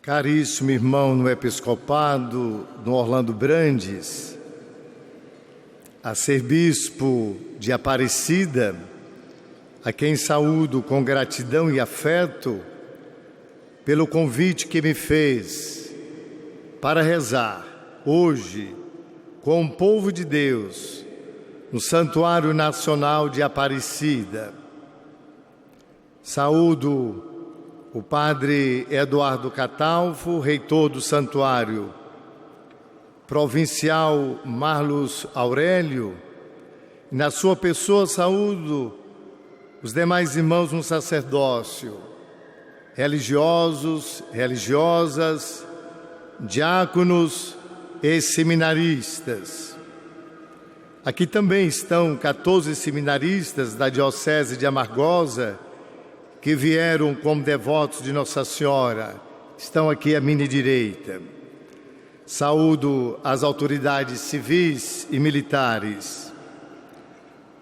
Caríssimo irmão no episcopado, no Orlando Brandes, arcebispo de Aparecida, a quem saúdo com gratidão e afeto pelo convite que me fez para rezar hoje com o povo de Deus no Santuário Nacional de Aparecida. Saúdo o padre Eduardo Catalfo, reitor do Santuário, provincial Marlos Aurélio, e na sua pessoa saúdo os demais irmãos no sacerdócio, religiosos, religiosas, diáconos e seminaristas. Aqui também estão 14 seminaristas da Diocese de Amargosa, que vieram como devotos de Nossa Senhora, estão aqui à minha direita. Saúdo as autoridades civis e militares.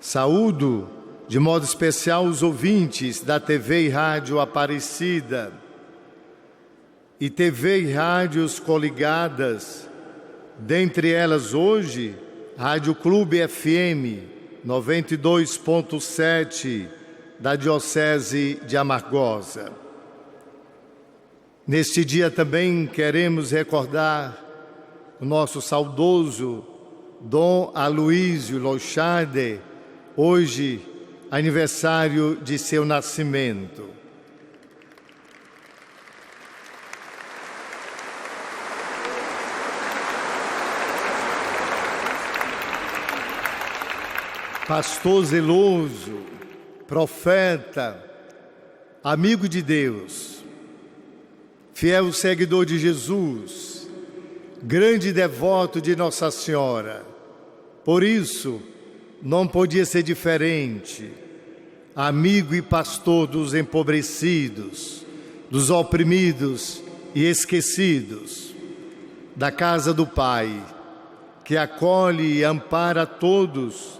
Saúdo, de modo especial, os ouvintes da TV e Rádio Aparecida e TV e rádios coligadas, dentre elas hoje, Rádio Clube FM 92.7, da Diocese de Amargosa. Neste dia também queremos recordar o nosso saudoso Dom Aloísio Lochade, hoje aniversário de seu nascimento. Pastor zeloso, profeta, amigo de Deus, fiel seguidor de Jesus, grande devoto de Nossa Senhora. Por isso, não podia ser diferente, amigo e pastor dos empobrecidos, dos oprimidos e esquecidos, da casa do Pai, que acolhe e ampara todos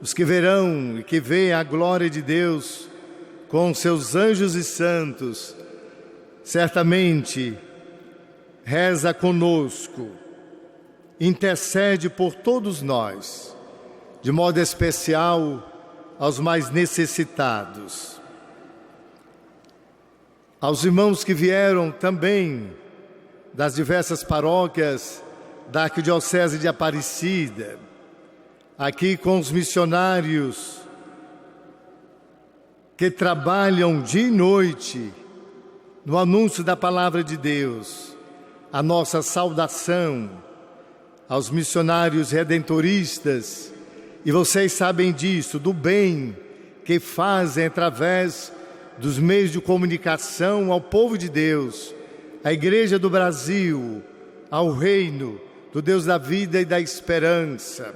os que verão e que veem a glória de Deus com seus anjos e santos. Certamente reza conosco, intercede por todos nós, de modo especial aos mais necessitados. Aos irmãos que vieram também das diversas paróquias da Arquidiocese de Aparecida, aqui com os missionários que trabalham dia e noite no anúncio da palavra de Deus, a nossa saudação aos missionários redentoristas, e vocês sabem disso, do bem que fazem através dos meios de comunicação ao povo de Deus, à Igreja do Brasil, ao reino do Deus da vida e da esperança,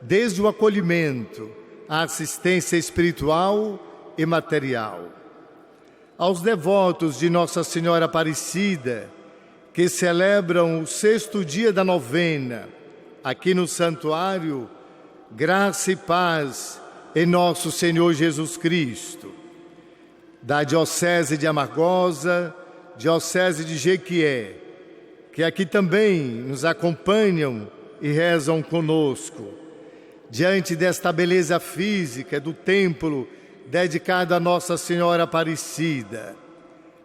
desde o acolhimento, a assistência espiritual e material. Aos devotos de Nossa Senhora Aparecida, que celebram o 6º dia da novena, aqui no santuário, graça e paz em nosso Senhor Jesus Cristo. Da Diocese de Amargosa, Diocese de Jequié, que aqui também nos acompanham e rezam conosco. Diante desta beleza física do templo dedicado a Nossa Senhora Aparecida,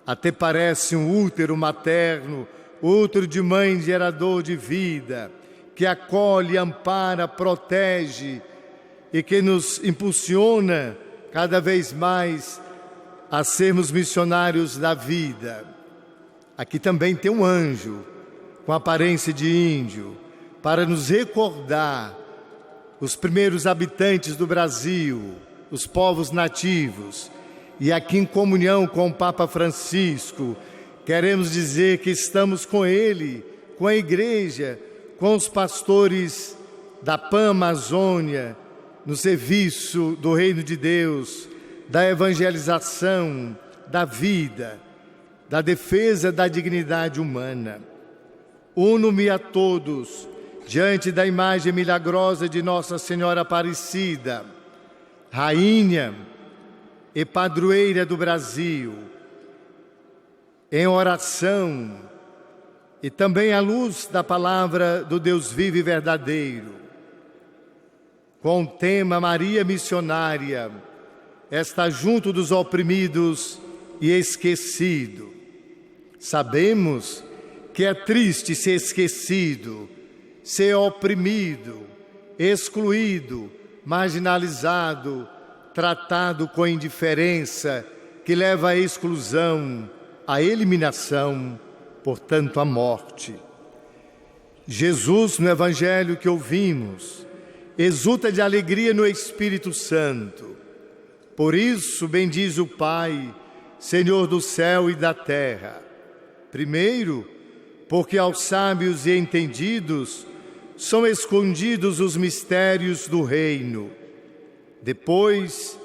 até parece um útero materno, útero de mãe gerador de vida, que acolhe, ampara, protege e que nos impulsiona cada vez mais a sermos missionários da vida. Aqui também tem um anjo com aparência de índio para nos recordar os primeiros habitantes do Brasil, os povos nativos. E aqui em comunhão com o Papa Francisco, queremos dizer que estamos com ele, com a Igreja, com os pastores da Pan-Amazônia, no serviço do Reino de Deus, da evangelização, da vida, da defesa da dignidade humana. Uno-me a todos diante da imagem milagrosa de Nossa Senhora Aparecida, Rainha e Padroeira do Brasil, em oração e também à luz da palavra do Deus vivo e verdadeiro, com o tema Maria Missionária, está junto dos oprimidos e esquecido. Sabemos que é triste ser esquecido, ser oprimido, excluído, marginalizado, tratado com indiferença, que leva à exclusão, à eliminação, portanto, à morte. Jesus, no Evangelho que ouvimos, exulta de alegria no Espírito Santo. Por isso, bendiz o Pai, Senhor do céu e da terra. Primeiro, porque aos sábios e entendidos são escondidos os mistérios do reino. Depois,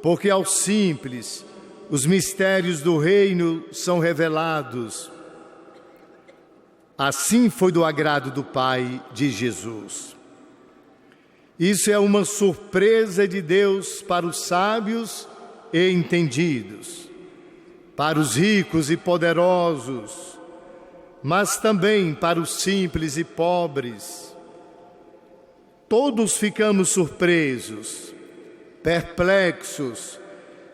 porque aos simples os mistérios do reino são revelados. Assim foi do agrado do Pai de Jesus. Isso é uma surpresa de Deus para os sábios e entendidos, para os ricos e poderosos, mas também para os simples e pobres. Todos ficamos surpresos, perplexos,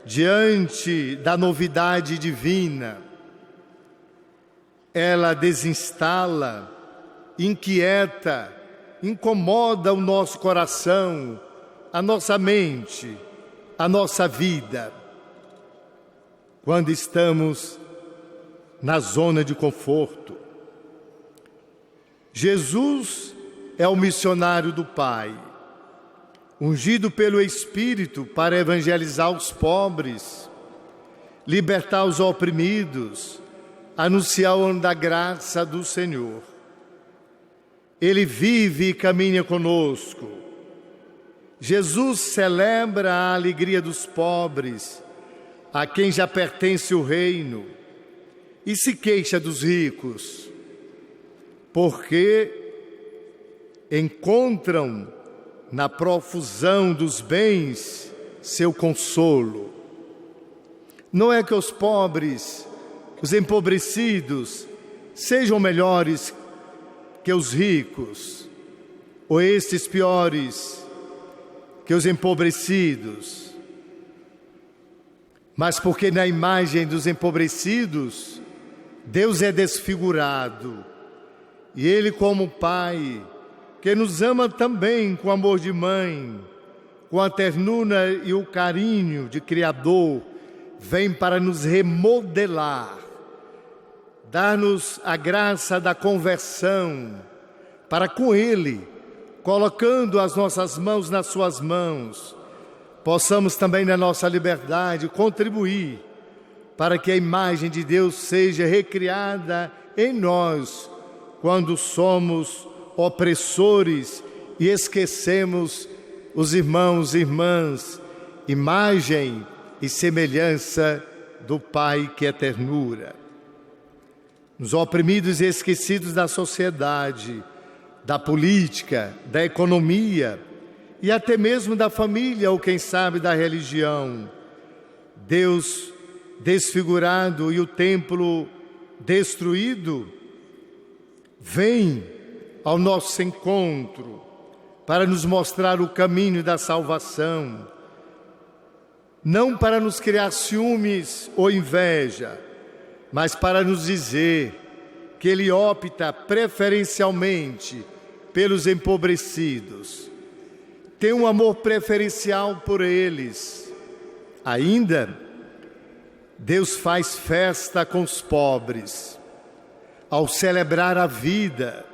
diante da novidade divina. Ela desinstala, inquieta, incomoda o nosso coração, a nossa mente, a nossa vida. Quando estamos na zona de conforto, Jesus é o missionário do Pai, ungido pelo Espírito para evangelizar os pobres, libertar os oprimidos, anunciar o ano da graça do Senhor. Ele vive e caminha conosco. Jesus celebra a alegria dos pobres, a quem já pertence o reino, e se queixa dos ricos, porque encontram na profusão dos bens seu consolo. Não é que os pobres, os empobrecidos, sejam melhores que os ricos, ou estes piores que os empobrecidos, mas porque na imagem dos empobrecidos, Deus é desfigurado, e Ele, como Pai, que nos ama também com amor de mãe, com a ternura e o carinho de Criador, vem para nos remodelar, dar-nos a graça da conversão, para com Ele, colocando as nossas mãos nas suas mãos, possamos também na nossa liberdade contribuir para que a imagem de Deus seja recriada em nós, quando somos opressores e esquecemos os irmãos e irmãs, imagem e semelhança do Pai que é ternura. Nos oprimidos e esquecidos da sociedade, da política, da economia e até mesmo da família ou quem sabe da religião, Deus desfigurado e o templo destruído, vem ao nosso encontro para nos mostrar o caminho da salvação, não para nos criar ciúmes ou inveja, mas para nos dizer que Ele opta preferencialmente pelos empobrecidos, tem um amor preferencial por eles. Ainda, Deus faz festa com os pobres, ao celebrar a vida,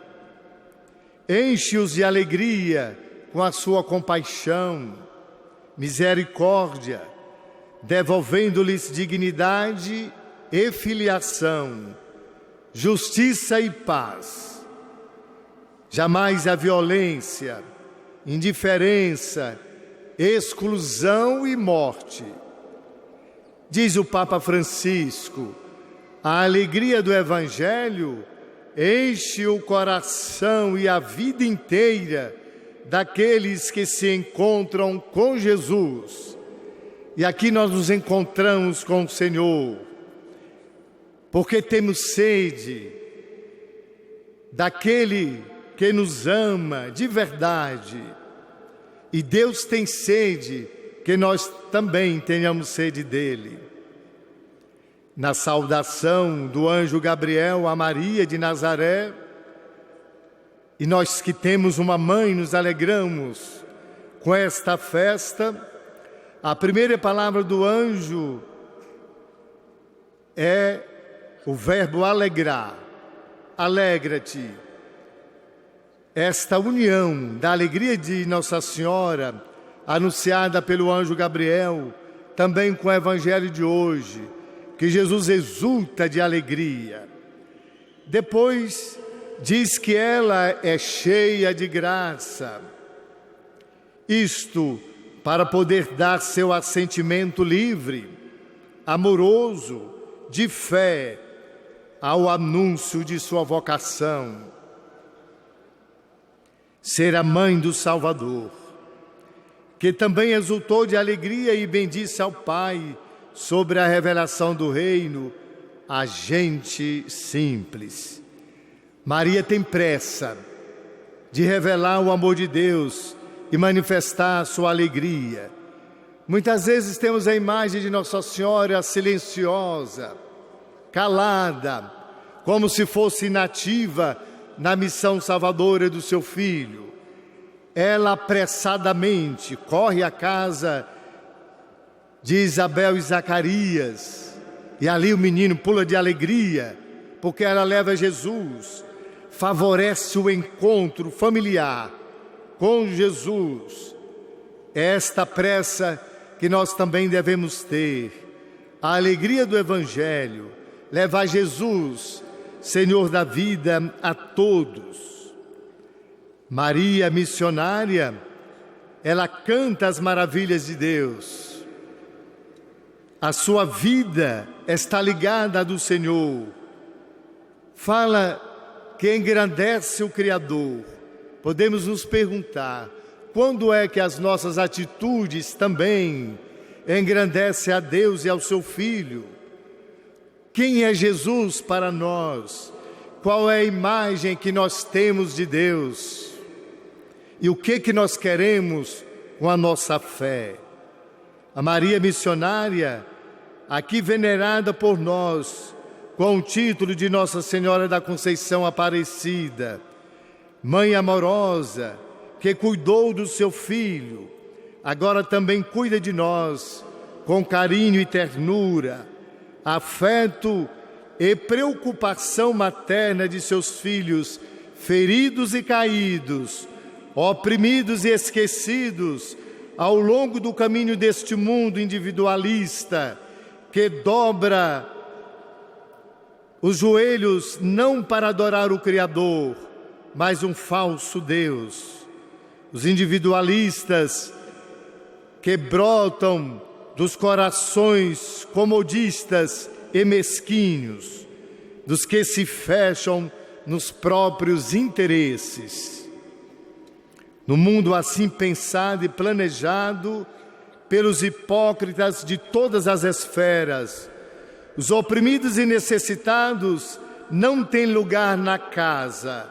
enche-os de alegria com a sua compaixão, misericórdia, devolvendo-lhes dignidade e filiação, justiça e paz. Jamais a violência, indiferença, exclusão e morte. Diz o Papa Francisco, a alegria do Evangelho enche o coração e a vida inteira daqueles que se encontram com Jesus. E aqui nós nos encontramos com o Senhor. porque temos sede daquele que nos ama de verdade. E Deus tem sede que nós também tenhamos sede dele. Na saudação do anjo Gabriel a Maria de Nazaré, e nós que temos uma mãe nos alegramos com esta festa, a primeira palavra do anjo é o verbo alegrar. Alegra-te. Esta união da alegria de Nossa Senhora, anunciada pelo anjo Gabriel, também com o evangelho de hoje, que Jesus exulta de alegria. Depois diz que ela é cheia de graça. Isto para poder dar seu assentimento livre, amoroso, de fé, ao anúncio de sua vocação. Ser a mãe do Salvador, que também exultou de alegria e bendisse ao Pai sobre a revelação do reino, a gente simples. Maria tem pressa de revelar o amor de Deus e manifestar sua alegria. Muitas vezes temos a imagem de Nossa Senhora silenciosa, calada, como se fosse inativa na missão salvadora do seu filho. Ela apressadamente corre à casa de Isabel e Zacarias, e ali o menino pula de alegria, porque ela leva Jesus, favorece o encontro familiar com Jesus. É esta pressa que nós também devemos ter, a alegria do Evangelho, levar Jesus, Senhor da vida, a todos. Maria, missionária, ela canta as maravilhas de Deus. A sua vida está ligada à do Senhor. Fala que engrandece o Criador. Podemos nos perguntar, quando é que as nossas atitudes também engrandecem a Deus e ao seu Filho? Quem é Jesus para nós? Qual é a imagem que nós temos de Deus? E o que nós queremos com a nossa fé? A Maria missionária, aqui venerada por nós, com o título de Nossa Senhora da Conceição Aparecida, mãe amorosa, que cuidou do seu filho, agora também cuida de nós, com carinho e ternura, afeto e preocupação materna de seus filhos, feridos e caídos, oprimidos e esquecidos, ao longo do caminho deste mundo individualista, que dobra os joelhos não para adorar o Criador, mas um falso Deus. Os individualistas que brotam dos corações comodistas e mesquinhos, dos que se fecham nos próprios interesses. No mundo assim pensado e planejado pelos hipócritas de todas as esferas, os oprimidos e necessitados não têm lugar na casa,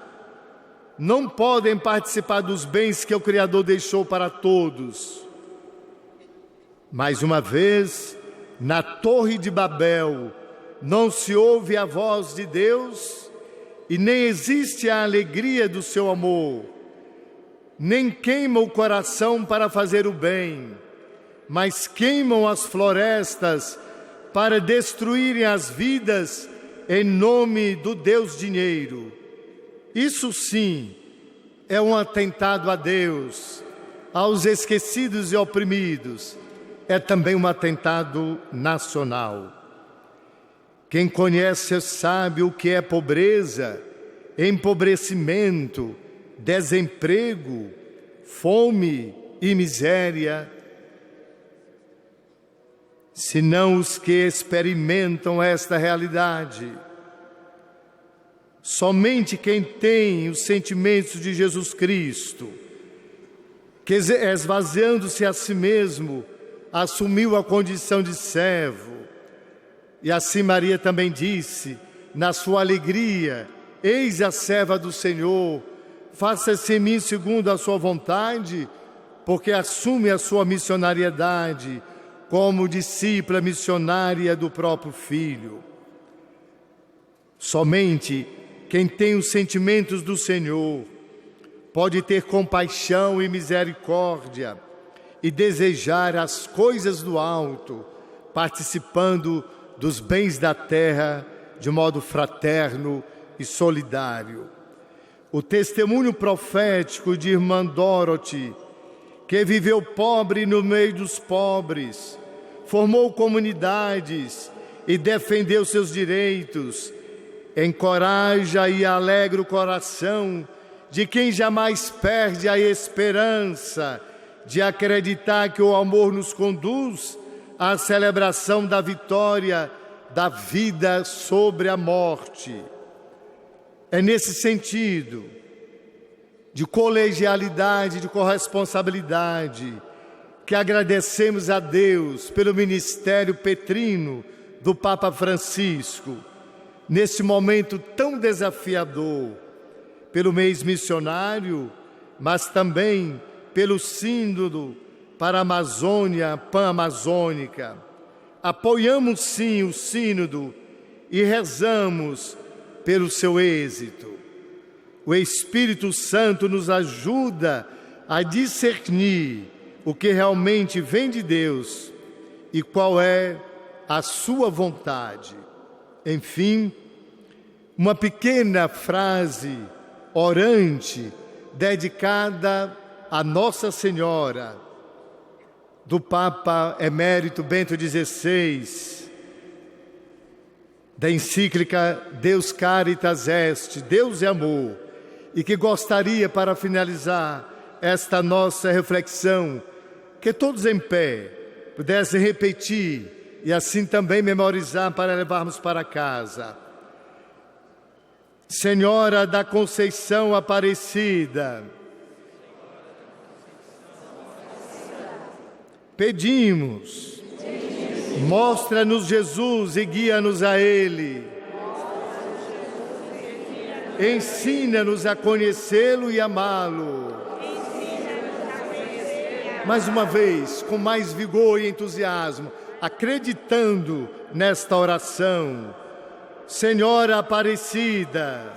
não podem participar dos bens que o Criador deixou para todos. Mais uma vez, na Torre de Babel, não se ouve a voz de Deus e nem existe a alegria do seu amor, nem queima o coração para fazer o bem, mas queimam as florestas para destruírem as vidas em nome do Deus dinheiro. Isso sim é um atentado a Deus, aos esquecidos e oprimidos. É também um atentado nacional. Quem conhece sabe o que é pobreza, empobrecimento, desemprego, fome e miséria. Senão os que experimentam esta realidade. Somente quem tem os sentimentos de Jesus Cristo, que esvaziando-se a si mesmo, assumiu a condição de servo, E assim Maria também disse, na sua alegria: eis a serva do Senhor, faça-se em mim segundo a sua vontade, porque assume a sua missionariedade como discípula missionária do próprio Filho. Somente quem tem os sentimentos do Senhor pode ter compaixão e misericórdia e desejar as coisas do alto, participando dos bens da terra de modo fraterno e solidário. O testemunho profético de irmã Dorothy, que viveu pobre no meio dos pobres, formou comunidades e defendeu seus direitos, encoraja e alegra o coração de quem jamais perde a esperança de acreditar que o amor nos conduz à celebração da vitória da vida sobre a morte. É nesse sentido de colegialidade, de corresponsabilidade, que agradecemos a Deus pelo ministério petrino do Papa Francisco, nesse momento tão desafiador, pelo mês missionário, mas também pelo Sínodo para a Amazônia Pan-Amazônica. Apoiamos sim o Sínodo e rezamos pelo seu êxito. O Espírito Santo nos ajuda a discernir o que realmente vem de Deus e qual é a sua vontade. Enfim, uma pequena frase orante dedicada a Nossa Senhora, do Papa Emérito Bento XVI, da encíclica Deus Caritas Est, Deus é Amor, e que gostaria, para finalizar esta nossa reflexão, que todos em pé pudessem repetir e assim também memorizar para levarmos para casa. Senhora da Conceição Aparecida, pedimos, mostra-nos Jesus e guia-nos a Ele. Ensina-nos a conhecê-lo e amá-lo. Mais uma vez, com mais vigor e entusiasmo, acreditando nesta oração. Senhora Aparecida,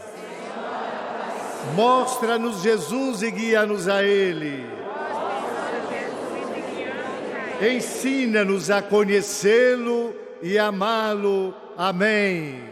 mostra-nos Jesus e guia-nos a Ele. Ensina-nos a conhecê-lo e amá-lo. Amém.